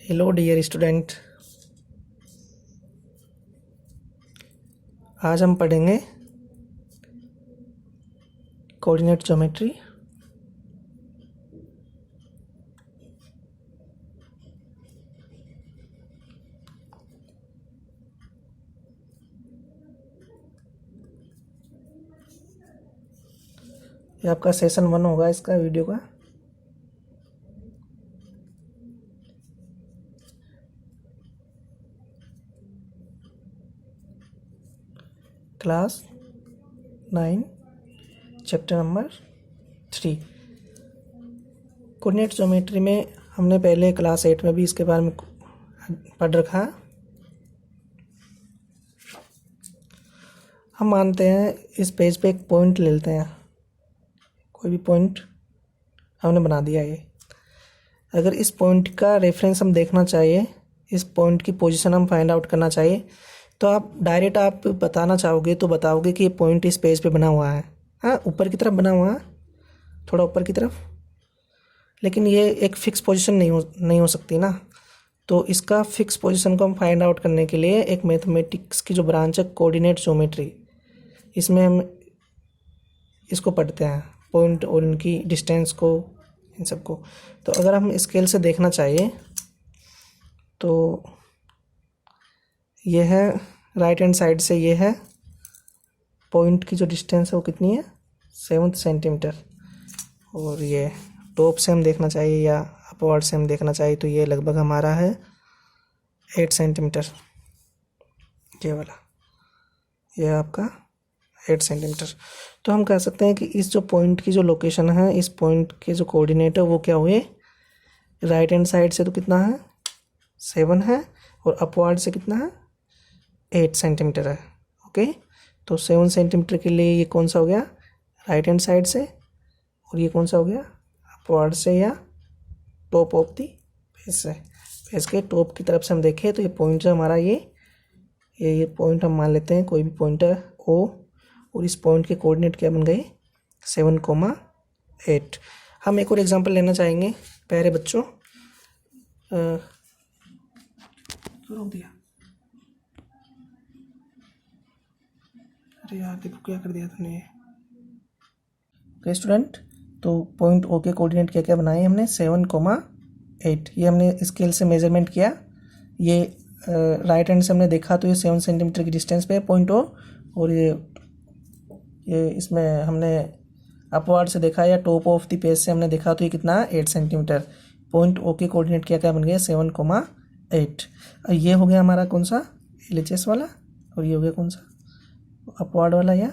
Hello dear student. आज हम पढ़ेंगे कोऑर्डिनेट ज्योमेट्री। ये आपका सेशन 1 होगा इसका वीडियो का। Class 9 chapter number 3। Coordinate geometry में हमने पहले क्लास 8 में भी इसके बारे में पढ़ रखा है। हम मानते हैं इस पेज पे एक पॉइंट ले लेते हैं, कोई भी पॉइंट हमने बना दिया है। अगर इस पॉइंट का रेफरेंस हम देखना चाहिए, इस पॉइंट की पोजीशन हम फाइंड आउट करना चाहिए, तो आप डायरेक्ट आप बताना चाहोगे तो बताओगे कि ये पॉइंट इस पेज पे बना हुआ है। हाँ, ऊपर की तरफ बना हुआ है, थोड़ा ऊपर की तरफ, लेकिन ये एक फिक्स पोजीशन नहीं हो सकती ना। तो इसका फिक्स पोजीशन को हम फाइंड आउट करने के लिए एक मैथमेटिक्स की जो ब्रांच है कोऑर्डिनेट ज्योमेट्री, इसमें हम इसको पढ़ते हैं, पॉइंट और इनकी डिस्टेंस को, इन सबको। तो अगर हम स्केल से देखना चाहिए तो ये है राइट हैंड साइड से, ये है पॉइंट की जो डिस्टेंस है वो कितनी है 7 सेंटीमीटर। और ये टॉप से हम देखना चाहिए या अपवर्ड से हम देखना चाहिए तो ये लगभग हमारा है 8 सेंटीमीटर। ये वाला, ये आपका 8 सेंटीमीटर। तो हम कह सकते हैं कि इस जो पॉइंट की जो लोकेशन है, इस पॉइंट के जो कोऑर्डिनेट है वो क्या हुए, राइट हैंड साइड से तो कितना है 7 है, और अपवर्ड से कितना है 8 सेंटीमीटर है। ओके, तो 7 सेंटीमीटर के लिए ये कौन सा हो गया राइट हैंड साइड से, और ये कौन सा हो गया अपवर्ड से या टॉप ऑफ दी फेस से। फेस के टॉप की तरफ से हम देखें तो ये पॉइंट है हमारा, ये पॉइंट हम मान लेते हैं कोई भी पॉइंट है ओ, और इस पॉइंट के कोऑर्डिनेट क्या बन गए 7,8। हम एक और एग्जांपल लेना चाहेंगे प्यारे बच्चों। रोक दिया, अरे यार देखो क्या कर दिया तुमने। ओके स्टूडेंट, तो पॉइंट ओ के कोऑर्डिनेट क्या क्या बनाए हमने 7,8। ये हमने स्केल से मेजरमेंट किया, ये राइट हैंड से हमने देखा तो ये 7 सेंटीमीटर की डिस्टेंस पे है पॉइंट ओ, और ये इसमें हमने अपवर्ड से देखा या टॉप ऑफ द पेज से हमने देखा तो ये कितना है 8 सेंटीमीटर। पॉइंट ओ के कोऑर्डिनेट क्या क्या बन गए 7,8। ये हो गया हमारा कौन सा LHS वाला, और ये हो गया कौन सा अपवर्ड वाला या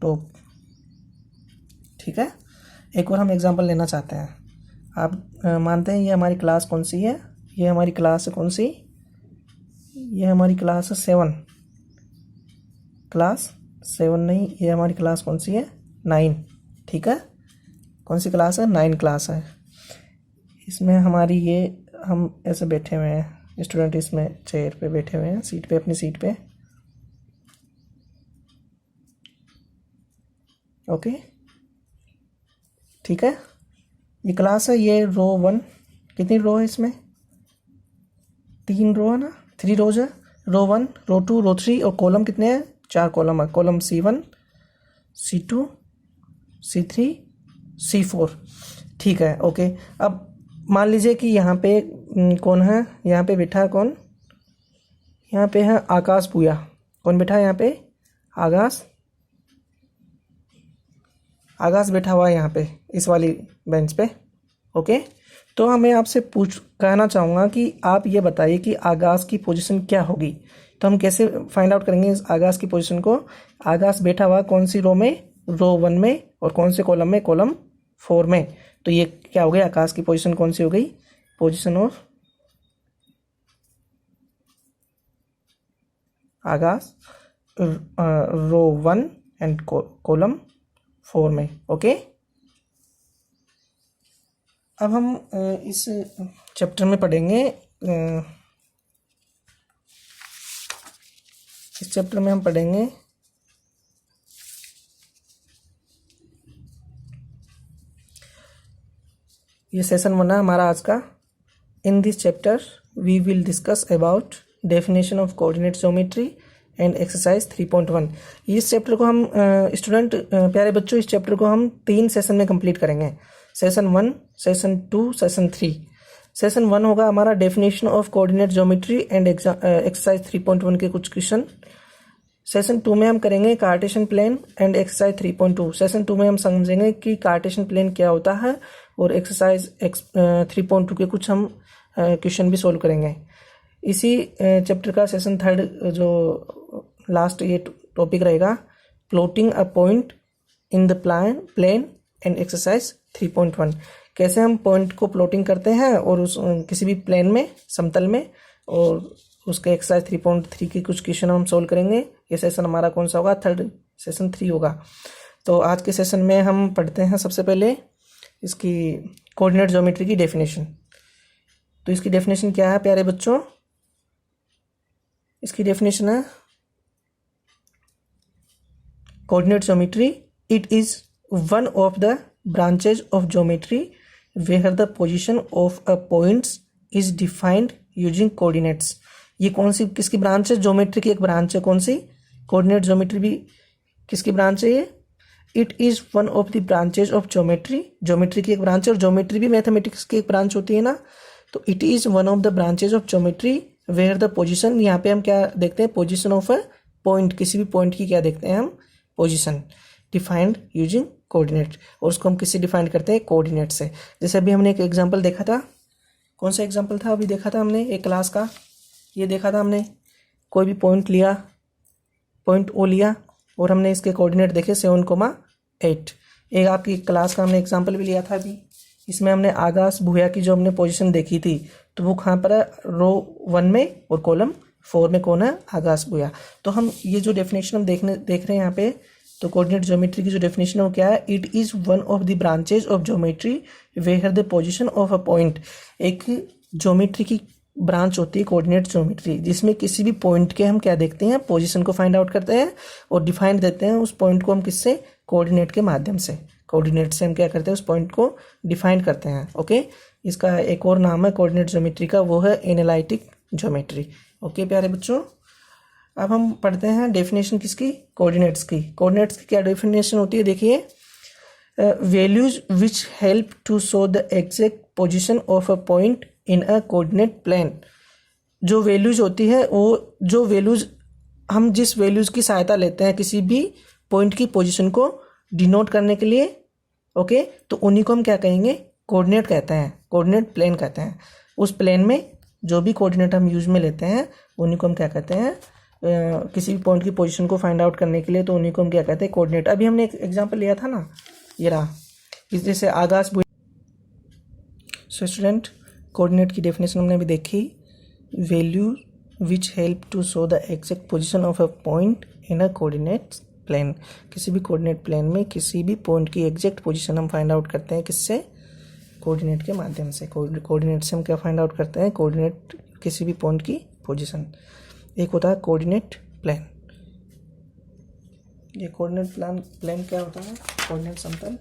टॉप। ठीक है, एक और हम एग्जांपल लेना चाहते हैं। आप मानते हैं ये हमारी क्लास कौन सी है, ये हमारी क्लास है कौन सी, ये हमारी क्लास है 7, क्लास 7 नहीं, ये हमारी क्लास कौन सी है 9। ठीक है, कौन सी क्लास है 9 क्लास है। इसमें हमारी ये हम ऐसे बैठे हुए हैं स्टूडेंट, इसमें चेयर पे बैठे हुए हैं, सीट पे, अपनी सीट पे। ओके, ठीक है, ये क्लास है, ये रो 1। कितनी रो है इसमें 3 रो है ना, 3 रोज है। रो 1, रो 2, रो 3, और कॉलम कितने हैं 4 कॉलम है। Column C1, C2, C3, C4। ठीक है, ओके। अब मान लीजिए कि यहाँ पे कौन है, यहाँ पे बैठा है कौन, यहाँ पे है आकाश भूया। कौन बैठा है यहाँ पे आकाश बैठा हुआ है यहाँ पे इस वाली बेंच पे। ओके, तो मैं आपसे कहना चाहूँगा कि आप ये बताइए कि आकाश की पोजीशन क्या होगी। तो हम कैसे फाइंड आउट करेंगे इस आकाश की पोजीशन को। आकाश बैठा हुआ कौन सी रो में, रो 1 में, और कौन से कॉलम में, कॉलम 4 में। तो ये क्या हो गई आकाश की पोजीशन कौन सी हो गई, position of Akash row 1 and column 4 में। ओके, अब हम इस चैप्टर में पढ़ेंगे, इस चैप्टर में हम पढ़ेंगे ये सेशन 1 है हमारा आज का। In this chapter, we will discuss about definition of coordinate geometry and exercise 3.1. इस चैप्टर को हम स्टूडेंट प्यारे बच्चों, इस चैप्टर को हम 3 सेशन में कंप्लीट करेंगे. Session 1, session 2, session 3. सेशन 1 होगा हमारा definition of coordinate geometry and exercise 3.1 के कुछ क्वेश्चन. सेशन 2 में हम करेंगे Cartesian plane and exercise 3.2. Session 2 में हम समझेंगे कि कार्टेशियन प्लेन क्या होता है और एक्सरसाइज 3.2 के कुछ हम क्वेश्चन भी सोल्व करेंगे. इसी चैप्टर का सेशन 3 जो लास्ट ये टॉपिक रहेगा, plotting a point in the plane and exercise 3.1. कैसे हम पॉइंट को प्लॉटिंग करते हैं और उस किसी भी प्लेन में, समतल में, और उसके एक्सरसाइज 3.3 की कुछ क्वेश्चन हम सोल्व करेंगे. ये सेशन हमारा कौन सा होगा? थर्ड सेशन 3 होगा. तो आज के सेशन में हम पढ़ते हैं सबसे पहले इसकी कोऑर्डिनेट ज्योमेट्री की डेफिनेशन. तो इसकी डेफिनेशन क्या है प्यारे बच्चों? इसकी डेफिनेशन है coordinate geometry, it is one of the branches of geometry where the position of a points is defined using coordinates. ये कौन सी किसकी ब्रांच है? ज्योमेट्री की एक ब्रांच है. कौन सी? कोऑर्डिनेट ज्योमेट्री भी किसकी ब्रांच है? ये it is one of the branches of geometry. Geometry की एक ब्रांच है और ज्योमेट्री भी मैथमेटिक्स की एक ब्रांच होती है ना. तो it is one of the branches of geometry where the position, यहाँ पे हम क्या देखते हैं? पोजीशन ऑफ अ पॉइंट, किसी भी पॉइंट की क्या देखते हैं हम? Position defined using coordinate. और उसको हम किससे डिफाइन करते हैं? कोऑर्डिनेट से. जैसे अभी हमने एक एग्जांपल देखा था. कौन सा एग्जांपल था? अभी देखा था हमने एक क्लास का. ये देखा था हमने, कोई भी पॉइंट लिया, पॉइंट ओ लिया, और हमने इसके कोऑर्डिनेट देखे 7,8. एक आपकी क्लास का हमने एग्जांपल भी लिया था अभी. इसमें हमने आकाश भूया की जो हमने पोजीशन देखी थी, तो वो कहाँ पर है? रो 1 में और कॉलम 4 में कौन है? आकाश भूया. तो हम ये जो डेफिनेशन हम देख रहे हैं यहाँ पे, तो कोऑर्डिनेट ज्योमेट्री की जो डेफिनेशन है वो क्या है? It is one of the branches of geometry where the position of a point. एक ज्योमेट्री की ब्रांच होती है कोऑर्डिनेट ज्योमेट्री, जिसमें किसी भी पॉइंट के हम क्या देखते हैं? पोजीशन को फाइंड आउट करते हैं और डिफाइन देते हैं उस पॉइंट को हम किससे? कोऑर्डिनेट के माध्यम से. कोऑर्डिनेट से हम क्या करते हैं? उस पॉइंट को डिफाइन करते हैं. ओके. इसका एक और नाम है कोऑर्डिनेट ज्योमेट्री का, वो है एनालिटिक ज्योमेट्री. ओके प्यारे बच्चों, अब हम पढ़ते हैं डेफिनेशन किसकी? कोऑर्डिनेट्स की. कोऑर्डिनेट्स की क्या डेफिनेशन होती है? देखिए, values which help to show the exact position of a point in a coordinate plane. जो वैल्यूज होती है, वो जो वैल्यूज हम जिस वैल्यूज की सहायता लेते हैं किसी भी पॉइंट की पोजीशन को डिनोट करने के लिए, ओके, तो उन्हीं को हम क्या कहेंगे? कोऑर्डिनेट कहते हैं, कोऑर्डिनेट प्लेन कहते हैं. उस प्लेन में जो भी कोऑर्डिनेट हम यूज में लेते हैं उन्हीं को हम क्या कहते हैं? किसी भी पॉइंट की पोजीशन को फाइंड आउट करने के लिए, तो उन्हीं को हम क्या कहते हैं? कोऑर्डिनेट. अभी हमने एक एग्जांपल लिया था ना, ये रहा, जैसे Akash Bhuya. So student, coordinate की डेफिनेशन हमने अभी देखी. Value which help to show the exact position of a point in a coordinate plane. किसी भी कोऑर्डिनेट प्लेन में किसी भी पॉइंट की एग्जैक्ट पोजीशन हम फाइंड आउट करते हैं किससे? कोऑर्डिनेट के माध्यम से. कोऑर्डिनेट से हम क्या फाइंड आउट करते हैं? कोऑर्डिनेट, किसी भी पॉइंट की पोजीशन. एक होता है कोऑर्डिनेट प्लेन. ये कोऑर्डिनेट प्लेन क्या होता है? कोऑर्डिनेट समतल.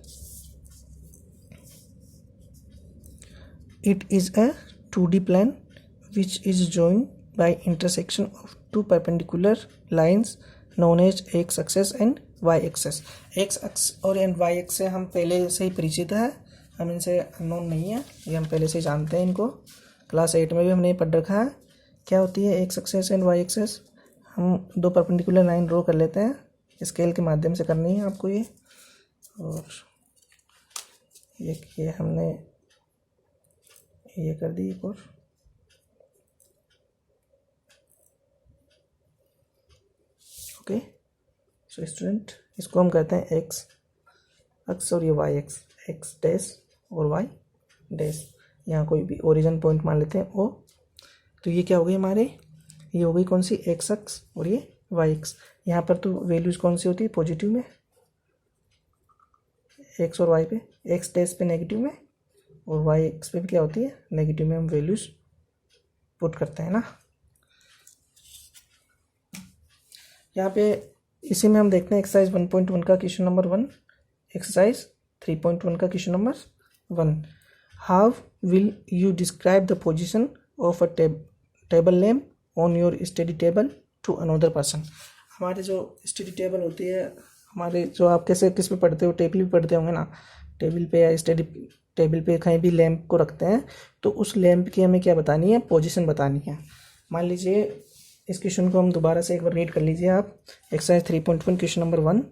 It is a 2D plane which is joined by intersection of 2 perpendicular lines known as X axis and Y axis. X X और एंड वाई एक्स से हम पहले से ही परिचित है, हम इनसे अननोन नहीं है, ये हम पहले से ही जानते हैं इनको. क्लास 8 में भी हमने पढ़ रखा है. क्या होती है X axis and Y axis? हम 2 परपेंडिकुलर लाइन ड्रॉ कर लेते हैं, स्केल के माध्यम से करनी है आपको ये. और ये हमने ये कर दी एक और. ओके. सो स्टूडेंट, इसको हम कहते हैं एक्स एक्स और ये वाई एक्स, एक्स डैश और वाई डैश. यहाँ कोई भी ओरिजिन पॉइंट मान लेते हैं ओ. तो ये क्या हो गई हमारे? ये हो गई कौन सी? एक्स एक्स और ये वाई एक्स. यहाँ पर तो वैल्यूज कौन सी होती है? पॉजिटिव में, एक्स और वाई पे. एक्स डैश पे नेगेटिव में और वाई एक्स पे भी क्या होती है? नेगेटिव में हम वैल्यूज पुट करते हैं ना. यहाँ पे इसी में हम देखते हैं एक्सरसाइज 1.1 का क्वेश्चन नंबर 1, एक्सरसाइज 3.1 का question number 1. How will you describe the position of a table lamp on your study table to another person. हमारे जो स्टडी टेबल होती है, हमारे जो आप कैसे किस पे पढ़ते हो, टेबल पे पढ़ते होंगे ना, टेबल पे या स्टडी टेबल पे कहीं भी लैंप को रखते हैं, तो उस लैंप की हमें क्या बतानी है, पोजीशन बतानी है। मान लीजिए इस क्वेश्चन को हम दोबारा से एक बार रीड कर लीजिए आप। Exercise 3.1 question number 1,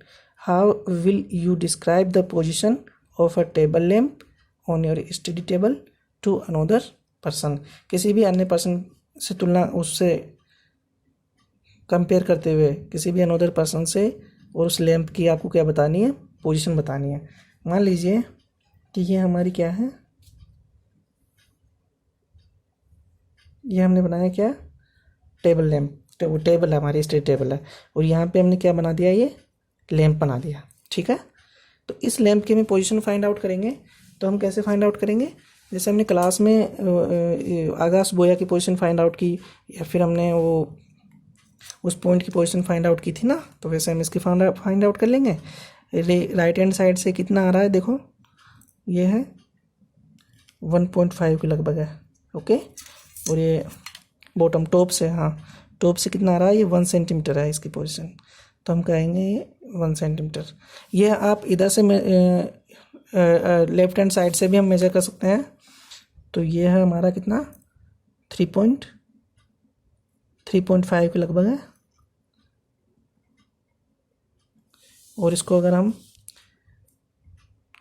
how will you describe the position of a table lamp on your study table to another person. किसी भी अन्य पर्सन से तुलना, उससे कंपेयर करते हुए किसी भी अनदर पर्सन से, और उस लैंप की आपको क्या बतानी है, पोजीशन बतानी है। मान लीजिए कि ये हमारी क्या है, ये हमने बनाया क्या, टेबल लैंप, वो टेबल है हमारी, स्टडी टेबल है, और यहाँ पे हमने क्या बना दिया, ये लैंप बना दिया। ठीक है, तो इस लैंप की हमें पोजीशन फाइंड आउट करेंगे। तो हम कैसे फाइंड आउट करेंगे, जैसे हमने क्लास में आकाश बोया की पोजीशन फाइंड आउट की, या फिर हमने वो उस पॉइंट की पोजीशन फाइंड आउट की थी ना, तो वैसे हम इसकी फाइंड आउट कर लेंगे। राइट हैंड साइड से कितना आ रहा है, देखो ये है 1.5 के लगभग है। ओके, और ये बॉटम टॉप से, हाँ टॉप से कितना आ रहा है, ये 1 सेंटीमीटर है इसकी पोजीशन, तो हम कहेंगे ये 1 सेंटीमीटर। ये आप इधर से लेफ्ट हैंड साइड से भी हम मेजर कर सकते हैं। तो ये है हमारा कितना, 3.5 के लगभग है। और इसको अगर हम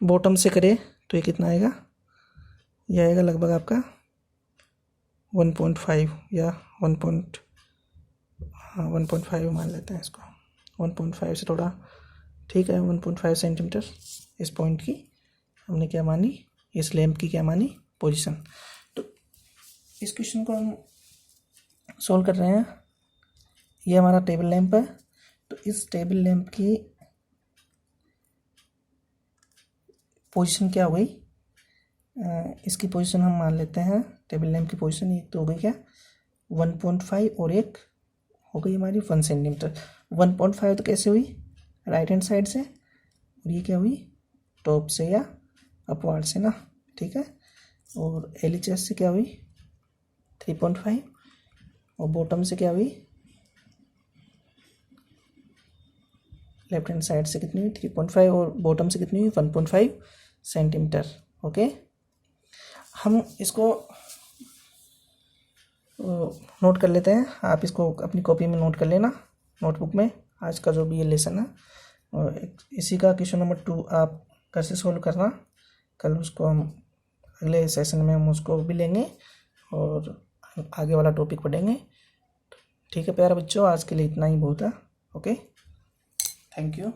बॉटम से करें तो ये कितना आएगा, ये आएगा लगभग आपका 1.5 या 1.5 मान लेते हैं इसको, 1.5 से थोड़ा ठीक है, 1.5 सेंटीमीटर इस पॉइंट की हमने क्या मानी, इस लैंप की क्या मानी, पोजीशन। तो इस क्वेश्चन को हम सॉल्व कर रहे हैं। ये हमारा टेबल लैंप है, तो इस टेबल लैंप की पोजीशन क्या हो गई, इसकी पोजीशन हम मान लेते हैं, टेबल लैंप की पोजीशन एक तो हो गई क्या 1.5, और एक हो गई हमारी 1 सेंटीमीटर। 1.5 तो कैसे हुई, राइट हैंड साइड से, और ये क्या हुई, टॉप से या अपवार्ड से ना। ठीक है, और LHS से क्या हुई 3.5, और बॉटम से क्या हुई, लेफ्ट हैंड साइड से कितनी हुई 3.5, और बॉटम से कितनी हुई 1.5 सेंटीमीटर। ओके, हम इसको नोट कर लेते हैं, आप इसको अपनी कॉपी में नोट कर लेना, नोटबुक में, आज का जो भी ये लेसन है। और इसी का क्वेश्चन नंबर 2 आप घर से सोल्व करना, कल उसको हम अगले सेशन में हम उसको भी लेंगे और आगे वाला टॉपिक पढ़ेंगे। ठीक है प्यारे बच्चों, आज के लिए इतना ही बहुत है। Okay, thank you.